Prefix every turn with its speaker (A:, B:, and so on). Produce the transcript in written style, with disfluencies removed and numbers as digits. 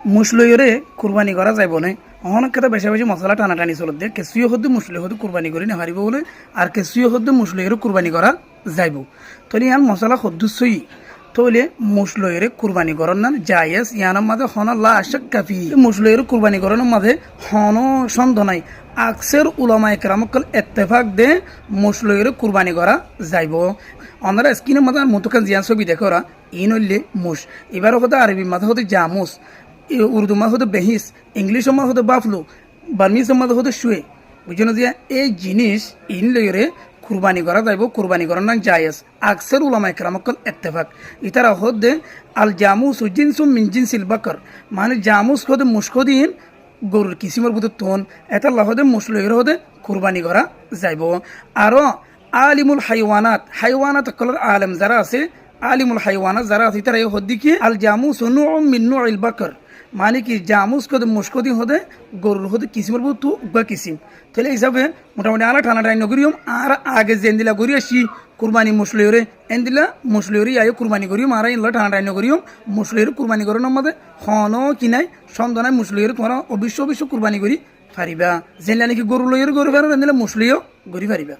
A: মুসলইরে কুরবানি করা যাইব না অনেক কথা বেশি বেশি মশলা টানাটানি চলত দিয়ে কেঁচুয়ে হদ্দে মুসলি হদ্দে কুরবানি করে নেহারিব বলে আর কেঁচুয়ে হদ্দে মুসলইরে কুরবানি করা যাইব তলে ইয়ান মশলা সদ্দুসই তলে মুসলইরে কুরবানি করার না জায়েজ ইয়ানোর মাঝে হন লা আশাক কাফি মুসলইরে কুরবানি করানোর মাঝে হন সন্দেহ নাই আকসের উলামা একরামকল ইত্তেফাক দে মুসলইরে কুরবানি করা যাইব অনারা স্কিনের মাঝে মতকান জিয়ান ছবি দেখে ওরা ইন হইলে মুস এবার হতে আরবি মাঝে হতে জামুস উর্দু মাঝে হতে বেহিস ইংলিশের মাঝে হতে বাফলু বার্মিসের মাঝে হতে শুয়ে বুঝছো না যে এই জিনিস ইন লইরে কুরবানি করা যাইব কুরবানি করার নাম জায়েজ আকসের উলামা একরামকল ইত্তেফাক ইতারা হতে আল জামুস জিনসুম মিন জিনসিল বাকর মানে জামুস হতে মুশকদিন গরুর কিসিমের বুধ তোন এটা হতে মুসলইর হতে কুরবানি করা যাইব আরও আলিমুল হাইওয়ানাত কলর আলেম যারা আছে আলিমুল হাইওয়ানাত যারা আছে তারা এই হদ্দিকে আল জামুস মিন্নু ইল বাকর মানে কি জামুস কদে মুশকদি হদে গরুর হদে কিসিমের বুধ তু বা কিসিম তাহলে হিসাবে মোটামুটি আলা টানা টাইন করিম আর আগে যে দিলা করি আসি কুরবানি মুসলইরে এন দিলা মুসলইরে আয়ো কুরবানি করিম আর ইনলা টানা টাইন করিম মুসলইরে কুরবানি করার মধ্যে হন কিনাই সন্দেহ মুসলইরে তোমরা অবশ্য কুরবানি করি পারিবা যেন নাকি গরু লইয়ের গরু ফেরার এন দিলে মুসলিও গরি পারিবা।